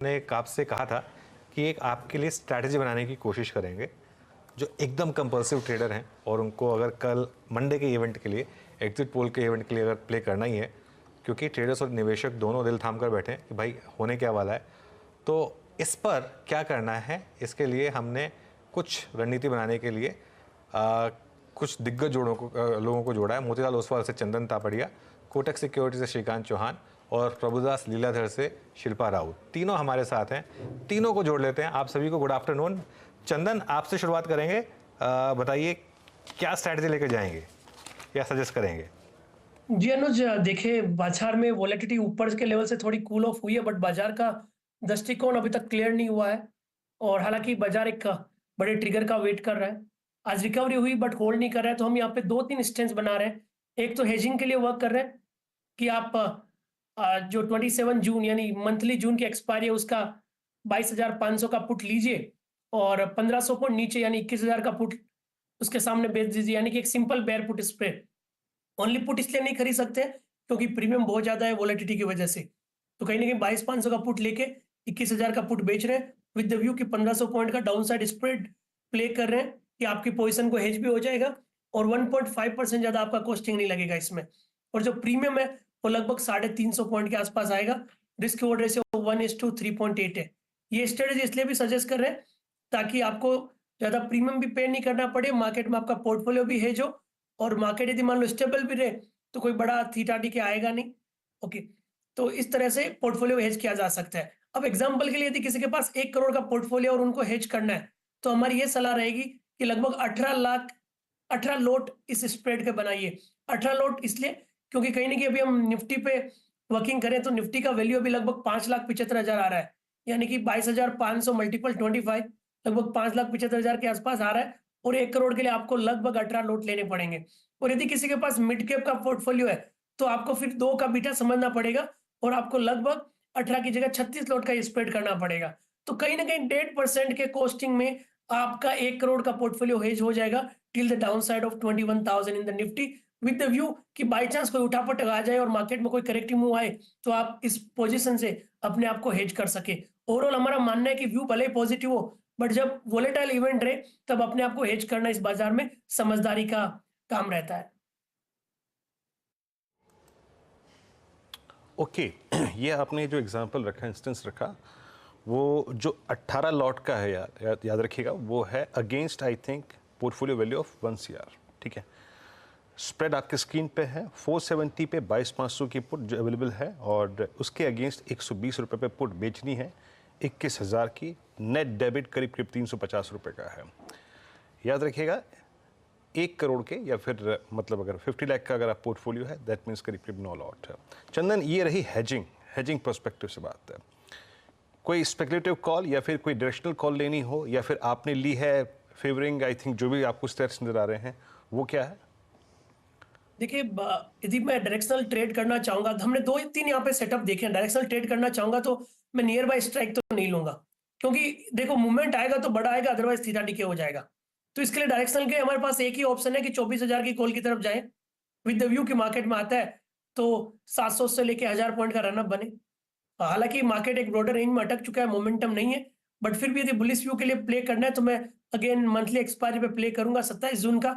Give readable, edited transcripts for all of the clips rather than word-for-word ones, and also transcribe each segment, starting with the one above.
ने आपसे कहा था कि एक आपके लिए स्ट्रैटेजी बनाने की कोशिश करेंगे जो एकदम कंपल्सिव ट्रेडर हैं और उनको अगर कल मंडे के इवेंट के लिए एग्जिट पोल के इवेंट के लिए अगर प्ले करना ही है, क्योंकि ट्रेडर्स और निवेशक दोनों दिल थाम कर बैठे हैं कि भाई होने क्या वाला है, तो इस पर क्या करना है, इसके लिए हमने कुछ रणनीति बनाने के लिए कुछ दिग्गज लोगों को जोड़ा है। मोतीलाल ओसवाल से चंदन तापड़िया, कोटक सिक्योरिटी से श्रीकांत चौहान और प्रभुदास लीलाधर से शिल्पा राउत, तीनों हमारे साथ हैं। तीनों को जोड़ लेते हैं। आप सभी को गुड आफ्टरनून। चंदन, आपसे शुरुआत करेंगे। बताइए क्या स्ट्रैटेजी लेकर जाएंगे, क्या सजेस्ट करेंगे? जी अनुज, देखिए बाजार में वोलेटिलिटी ऊपर के लेवल से थोड़ी कूल ऑफ हुई है, बट बाजार का दृष्टिकोण अभी तक क्लियर नहीं हुआ है। और हालांकि बाजार एक बड़े ट्रिगर का वेट कर रहा है। आज रिकवरी हुई बट होल्ड नहीं कर रहा है, तो हम यहाँ पे दो तीन स्टेंस बना रहे हैं। एक तो हेजिंग के लिए वर्क कर रहे हैं कि आप जो 27 जून यानी मंथली जून की एक्सपायरी है उसका 22,500 का पुट लीजिए और 1500 पॉइंट नीचे यानी 21,000 का पुट उसके सामने बेच दीजिए, यानी कि एक simple bear put spread. Only put इसलिए नहीं खरीद सकते क्योंकि प्रीमियम बहुत ज्यादा है वोलेटिलिटी की वजह से। तो कहीं ना कहीं 22,500 का पुट लेके 21,000 का पुट बेच रहे हैं विद द व्यू कि 1500 पॉइंट का डाउन साइड स्प्रेड प्ले कर रहे हैं कि आपकी पोजीशन को हेज भी हो जाएगा और 1.5% ज्यादा आपका कॉस्टिंग नहीं लगेगा इसमें। और जो प्रीमियम है वो लगभग 350 पॉइंट के आसपास आएगा। रिस्क रिवॉर्ड रेशियो 1:3.8 है। ये स्ट्रेटेजी इसलिए भी सजेस्ट कर रहे हैं ताकि आपको ज्यादा प्रीमियम भी पे नहीं करना पड़े, मार्केट में आपका पोर्टफोलियो भी हेज हो और मार्केट यदि मान लो स्टेबल भी रहे तो कोई बड़ा थीटा डी के आएगा नहीं। ओके, तो इस तरह से पोर्टफोलियो हेज किया जा सकता है। अब एग्जांपल के लिए यदि किसी के पास 1 करोड़ का पोर्टफोलियो और उनको हेज करना है तो हमारी ये सलाह रहेगी कि लगभग 18 लोट इस स्प्रेड के बनाइए। 18 लोट इसलिए क्योंकि कहीं ना कहीं अभी हम निफ्टी पे वर्किंग करें तो निफ्टी का वैल्यू अभी लगभग 5,75,000 आ रहा है, यानी कि 22,500 मल्टीपल 25 लगभग 5,75,000 के आसपास आ रहा है। और 1 करोड़ के लिए आपको लगभग 18 लोट लेने पड़ेंगे। और यदि किसी के पास मिड कैप का पोर्टफोलियो है तो आपको फिर 2 का बीटा समझना पड़ेगा और आपको लगभग 18 की जगह 36 लोट का स्प्रेड करना पड़ेगा। तो कहीं ना कहीं 1.5% के कॉस्टिंग में आपका 1 करोड़ का पोर्टफोलियो हेज हो जाएगा till the down side of 21,000 in the Nifty with the view कि बाई चांस कोई उठापटक आ जाए और मार्केट में कोई करेक्टिव मूव आए तो आप इस पोजीशन से अपने आप को हेज कर सके। ओवरऑल हमारा मानना है कि व्यू भले ही पॉजिटिव हो बट जब वोलेटाइल इवेंट रहे तब अपने आप को हेज करना इस बाजार में समझदारी का काम रहता है। ओके ये आपने जो एग्जांपल रखा, इंस्टेंस रखा, वो जो 18 लॉट का है याद रखिएगा, वो है against I think portfolio value of 1 CR। ठीक है, स्प्रेड आपके स्क्रीन पे है 470 पे 22,500 की पुट जो अवेलेबल है और उसके अगेंस्ट 120 रुपये पे पुट बेचनी है 21,000 की। नेट डेबिट करीब करीब 350 रुपये का है। याद रखिएगा 1 करोड़ के या फिर मतलब अगर 50 लाख का अगर आप पोर्टफोलियो है दैट मीन्स करीब करीब 9 लॉट है। चंदन, ये रही हेजिंग पर्सपेक्टिव से बात है। कोई स्पेकुलेटिव कॉल या फिर कोई डायरेक्शनल कॉल लेनी हो या फिर आपने ली है फेवरिंग आई थिंक जो भी आपको स्टेट्स नजर आ रहे हैं वो क्या है? देखिए, यदि मैं डायरेक्शनल ट्रेड करना चाहूंगा तो हमने 2-3 यहाँ पे सेटअप देखे हैं। डायरेक्शनल ट्रेड करना चाहूंगा तो मैं नियर बाय स्ट्राइक तो नहीं लूंगा क्योंकि देखो मूवमेंट आएगा तो बड़ा आएगा, अदरवाइज थीटा डीके हो जाएगा। तो इसके लिए डायरेक्शनल के हमारे पास एक ही ऑप्शन है कि 24,000 की कॉल की तरफ जाएं विद द व्यू कि मार्केट में आता है तो 700 से लेके 1000 पॉइंट का रनअप बने। हालांकि मार्केट एक ब्रॉडर रेंज में अटक चुका है, मोमेंटम नहीं है, बट फिर भी यदि बुलिश व्यू के लिए प्ले करना है तो मैं अगेन मंथली एक्सपायरी पे प्ले करूंगा 27 जून का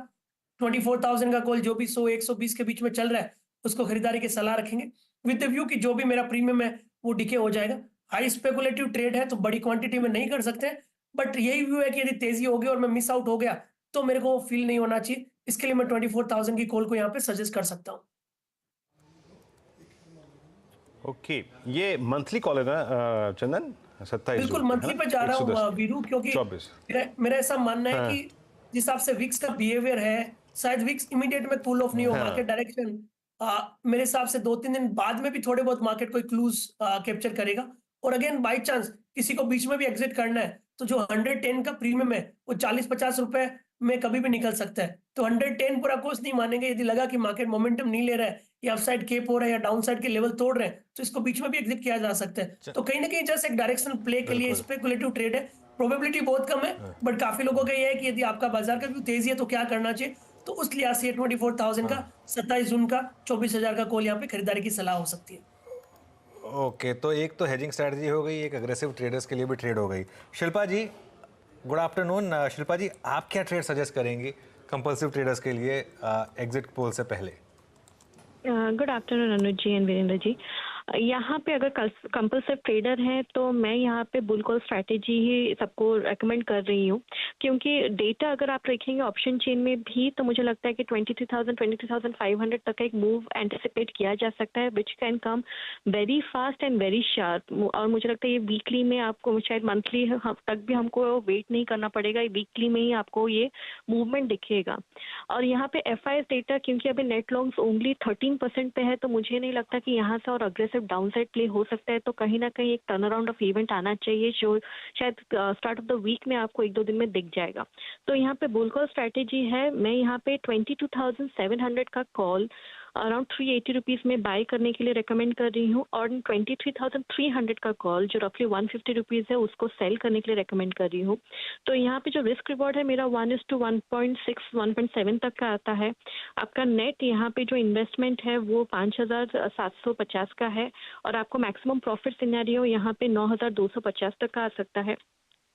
24,000 का कॉल जो भी 100-120 के बीच में चल रहा है उसको खरीदारी की सलाह रखेंगे विद द व्यू कि जो भी मेरा प्रीमियम है वो डिके हो जाएगा। हाई स्पेकुलेटिव ट्रेड है तो बड़ी क्वांटिटी में नहीं कर सकते, बट यही व्यू है कि यदि तेजी हो गई और मैं मिस आउट हो गया तो मेरे को फील नहीं होना चाहिए। इसके लिए मैं 24,000 की कॉल को यहाँ पे सजेस्ट कर सकता हूँ। ओके, ये मंथली कॉल है ना चंदन? 27 बिल्कुल जून है मंथली ना? पे जा रहा 110 हूँ वीरू, क्योंकि 24। मेरा ऐसा मानना है कि हाँ जिस हिसाब से विक्स का बिहेवियर है शायद विक्स इमीडिएट में कूल ऑफ नहीं हो, हाँ। मार्केट डायरेक्शन मेरे हिसाब से 2-3 दिन बाद में भी थोड़े बहुत मार्केट कोई क्लूज कैप्चर करेगा। और अगेन बाई चांस किसी को बीच में भी एग्जिट करना है तो जो 110 का प्रीमियम है वो 40-50 रुपए में कभी भी निकल सकता है। तो 110 पूरा कोर्स नहीं मानेंगे। यदि लगा कि मार्केट मोमेंटम नहीं ले रहा है या अपसाइड केप हो रहा है या डाउनसाइड के लेवल तोड़ रहे हैं तो इसको बीच में भी एग्जिट किया जा सकता है। तो कहीं ना कहीं जस्ट एक डायरेक्शनल प्ले के लिए बिल्कुल। स्पेकुलेटिव ट्रेड है। प्रोबेबिलिटी बहुत कम है बट काफी लोगों का ये है कि यदि आपका बाजार का व्यू तेजी है तो क्या करना चाहिए। तो उस लिहाज से 24,000 का 27 जून का 24,000 का कॉल यहाँ पे खरीदारी की सलाह हो सकती है। ओके, तो एक तो हेजिंग स्ट्रैटेजी हो गई, एक अग्रेसिव ट्रेडर्स के लिए भी ट्रेड हो गई। Shilpa ji, good afternoon. शिल्पा जी, आप क्या ट्रेड सजेस्ट करेंगी कंपल्सिव ट्रेडर्स के लिए एग्जिट पोल से पहले? Good afternoon Anuj ji and Virendra ji. यहाँ पे अगर कंपल्सिव ट्रेडर हैं तो मैं यहाँ पे बुल कॉल स्ट्रैटेजी ही सबको रेकमेंड कर रही हूँ, क्योंकि डेटा अगर आप देखेंगे ऑप्शन चेन में भी तो मुझे लगता है कि 23,000 23,500 तक का एक मूव एंटिसिपेट किया जा सकता है, which can come very fast and very sharp. और मुझे लगता है ये वीकली में आपको, शायद मंथली तक भी हमको वेट नहीं करना पड़ेगा, वीकली में ही आपको ये मूवमेंट दिखेगा। और यहाँ पे FIS डेटा क्योंकि अभी नेट लॉन्ग्स ओनली 13% पे है, तो मुझे नहीं लगता कि यहाँ से और अग्रेसिव डाउनसाइड प्ले हो सकता है। तो कहीं ना कहीं एक टर्न अराउंड ऑफ इवेंट आना चाहिए जो शायद स्टार्ट ऑफ द वीक में आपको 1-2 दिन में दिख जाएगा। तो यहाँ पे बुल कॉल स्ट्रैटेजी है, मैं यहाँ पे 22,700 का कॉल अराउंड 380 रुपीज़ में बाय करने के लिए रेकमेंड कर रही हूँ, और 23,300 का कॉल जो रफली 150 रुपीज़ है उसको सेल करने के लिए रेकमेंड कर रही हूँ। तो यहाँ पे जो रिस्क रिवॉर्ड है मेरा 1:1.6 1.7 तक का आता है। आपका नेट यहाँ पे जो इन्वेस्टमेंट है वो 5,750 का है, और आपको मैक्सिमम प्रॉफिट सिनेरियो यहाँ पे 9,250 तक का आ सकता है।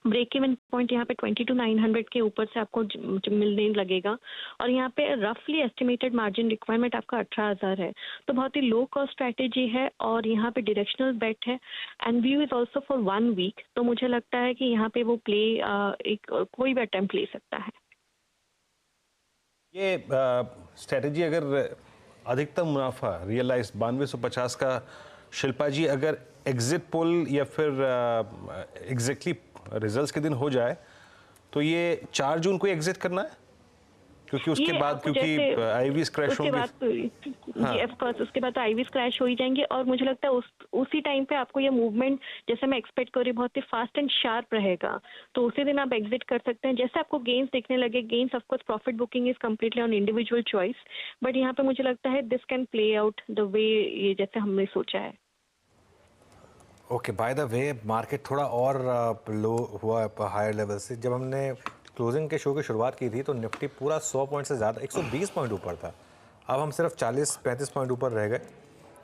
ब्रेक इवन पॉइंट यहाँ पे 22,900 के ऊपर से आपको मिलने लगेगा, और यहाँ पे रफली एस्टिमेटेड मार्जिन रिक्वायरमेंट आपका 18,000 है। तो बहुत ही लो कॉस्ट स्ट्रैटेजी है, और यहाँ पे डायरेक्शनल बेट है, and view is also for 1 week. तो मुझे लगता है कि यहाँ पे वो प्ले एक कोई भी अटेम्प्ट ले सकता है। ये स्ट्रेटजी अगर अधिकतम मुनाफा रियलाइज 9250 का, शिल्पा जी, अगर एग्जिट पोल या फिर एग्जैक्टली रिजल्ट्स के दिन हो जाए तो ये 4 जून को एग्जिट करना है, क्योंकि उसके बाद क्योंकि आईवीज क्रैश होंगे। ऑफ कोर्स उसके बाद तो आईवीज क्रैश हो ही जाएंगे, और मुझे लगता है उसी टाइम पे आपको ये मूवमेंट जैसे मैं एक्सपेक्ट कर रही हूँ बहुत ही फास्ट एंड शार्प रहेगा, तो उसी दिन आप एग्जिट कर सकते हैं। जैसे आपको गेन्स दिखने लगे, gains of course profit booking is completely on individual choice, but यहाँ पे मुझे लगता है this can play out the way ये जैसे हमने सोचा है। Okay, by the way market थोड़ा और लो हुआ हायर लेवल से। जब हमने क्लोजिंग के शो की शुरुआत की थी तो निफ्टी पूरा 100 पॉइंट से ज़्यादा 120 पॉइंट ऊपर था। अब हम सिर्फ 40-35 पॉइंट ऊपर रह गए।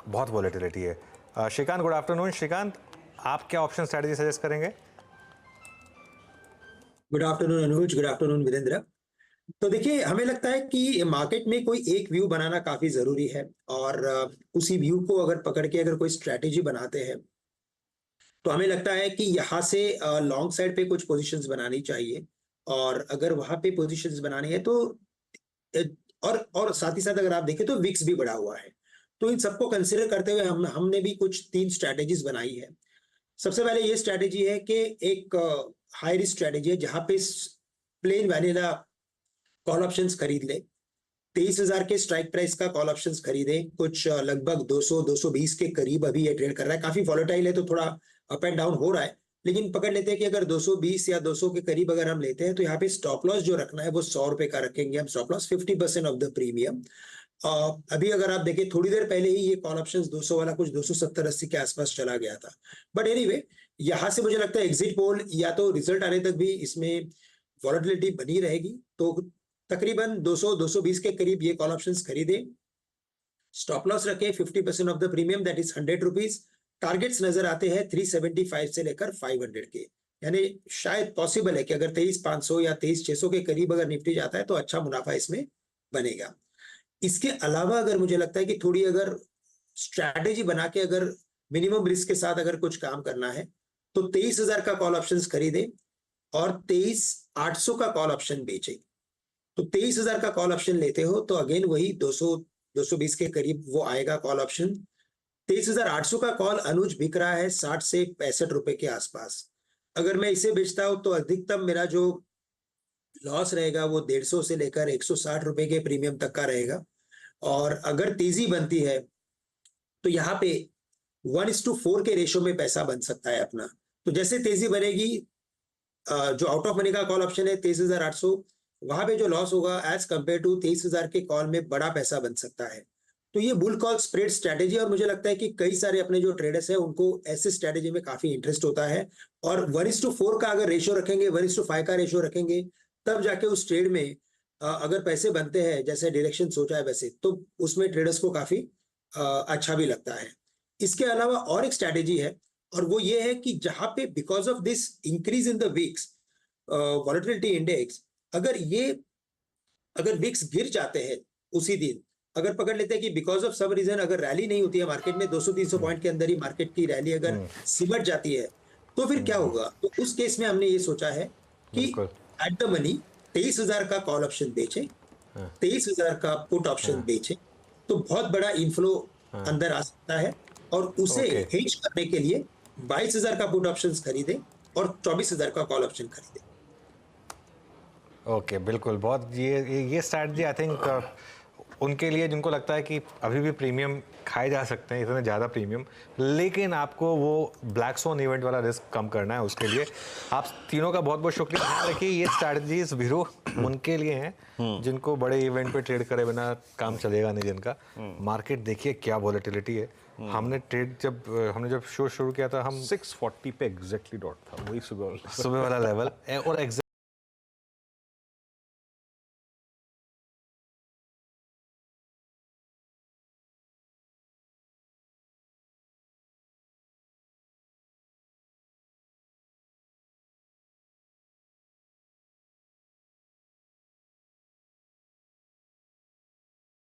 बहुत वॉलेटिलिटी है। Shrikant, good afternoon. श्रीकांत, आप क्या ऑप्शन स्ट्रैटेजी सजेस्ट करेंगे? गुड आफ्टरनून अनुज, गुड आफ्टरनून वीरेंद्र। तो देखिए, हमें लगता है कि मार्केट में कोई एक व्यू बनाना काफी जरूरी है, और उसी व्यू को अगर पकड़ के अगर कोई स्ट्रैटेजी बनाते हैं तो हमें लगता है कि यहाँ से लॉन्ग साइड पे कुछ पोजीशंस बनानी चाहिए, और अगर वहां पे पोजीशंस बनानी है तो और साथ ही साथ अगर आप देखें तो विक्स भी बढ़ा हुआ है। तो इन सबको कंसिडर करते हुए हमने भी कुछ 3 स्ट्रैटेजीज बनाई है। सबसे पहले ये स्ट्रैटेजी है कि एक हाई रिस्क स्ट्रैटेजी है जहां पे प्लेन वैनिला कॉल ऑप्शंस खरीद ले। 23,000 के स्ट्राइक प्राइस का कॉल ऑप्शंस खरीदे, कुछ लगभग 200-220 के करीब अभी ये ट्रेड कर रहा है। काफी वॉलेटाइल है तो थोड़ा अप एंड डाउन हो रहा है, लेकिन पकड़ लेते हैं कि अगर 220 या 200 के करीब अगर हम लेते हैं तो यहाँ पे स्टॉप लॉस जो रखना है वो 100 रुपए का रखेंगे हम। Stop loss 50% of the premium. अभी अगर आप देखें थोड़ी देर पहले ही ये कॉल ऑप्शंस 200 वाला कुछ 270-80 के आसपास चला गया था। बट एनीवे, यहाँ से मुझे लगता है एग्जिट पोल या तो रिजल्ट आने तक भी इसमें वॉलेटिलिटी बनी रहेगी। तो तकरीबन 200-220 के करीब ये कॉल ऑप्शंस खरीदे, स्टॉप लॉस रखे 50% of the premium, that is 100 rupees. Targets नजर आते हैं 375 से लेकर 500 के, यानी शायद पॉसिबल है कि अगर 23,500 या 23,600 के करीब अगर निफ्टी जाता है तो अच्छा मुनाफा इसमें बनेगा। इसके अलावा अगर मुझे लगता है कि थोड़ी अगर स्ट्रैटेजी बना के अगर मिनिमम रिस्क के साथ अगर कुछ काम करना है तो 23,000 का कॉल ऑप्शंस खरीदे और 23,800 का कॉल ऑप्शन बेचे। तो 23,000 का कॉल ऑप्शन लेते हो तो अगेन वही 200-220 के करीब वो आएगा कॉल ऑप्शन। 23,800 का कॉल अनुज बिक रहा है 60 से 65 रुपए के आसपास। अगर मैं इसे बेचता हूं तो अधिकतम मेरा जो लॉस रहेगा वो 150 से लेकर 160 रुपए के प्रीमियम तक का रहेगा। और अगर तेजी बनती है तो यहाँ पे 1:4 के रेशो में पैसा बन सकता है अपना। तो जैसे तेजी बनेगी, जो आउट ऑफ मनी का कॉल ऑप्शन है 23,800, वहां पे जो लॉस होगा एज कंपेयर टू 23,000 के कॉल में बड़ा पैसा बन सकता है। तो ये बुल कॉल स्प्रेड स्ट्रैटेजी, और मुझे लगता है कि कई सारे अपने जो ट्रेडर्स हैं उनको ऐसे स्ट्रैटेजी में काफी इंटरेस्ट होता है। और 1:4 का अगर रेशियो रखेंगे, 1:5 का रेशियो रखेंगे, तब जाके उस ट्रेड में अगर पैसे बनते हैं जैसे डायरेक्शन सोचा है वैसे, तो उसमें ट्रेडर्स को काफी अच्छा भी लगता है। इसके अलावा और एक स्ट्रैटेजी है, और वो ये है कि जहां पे because of this increase in the VIX volatility index, अगर विक्स गिर जाते हैं उसी दिन, अगर पकड़ लेते हैं कि बिकॉज ऑफ सब रीजन अगर रैली नहीं होती है मार्केट में, 200-300 पॉइंट के अंदर ही मार्केट की रैली अगर सिमट जाती है, तो फिर क्या होगा? तो उस केस में हमने ये सोचा है कि एट द मनी 23,000 का कॉल ऑप्शन बेचें, 23,000 का पुट ऑप्शन बेचें, तो बहुत बड़ा इनफ्लो अंदर आ सकता है, और उसे हेज करने के लिए 22,000 का पुट ऑप्शन खरीदें और 24,000 का कॉल ऑप्शन खरीदें। ओके, बिल्कुल। बहुत ये स्ट्रैटेजी आई थिंक उनके लिए जिनको लगता है कि अभी भी प्रीमियम खाए जा सकते हैं, इतने ज़्यादा प्रीमियम, लेकिन आपको वो ब्लैक सोन इवेंट वाला रिस्क कम करना है। उसके लिए आप तीनों का बहुत बहुत शुक्रिया। ध्यान रखिए, ये स्ट्रैटेजीज वीरू उनके लिए हैं जिनको बड़े इवेंट पे ट्रेड करे बिना काम चलेगा नहीं, जिनका मार्केट देखिए क्या वॉलेटिलिटी है। हमने जब शो शुरू किया था, हम 640 पे एग्जैक्टली डॉट था, वही सुबह वाला लेवल और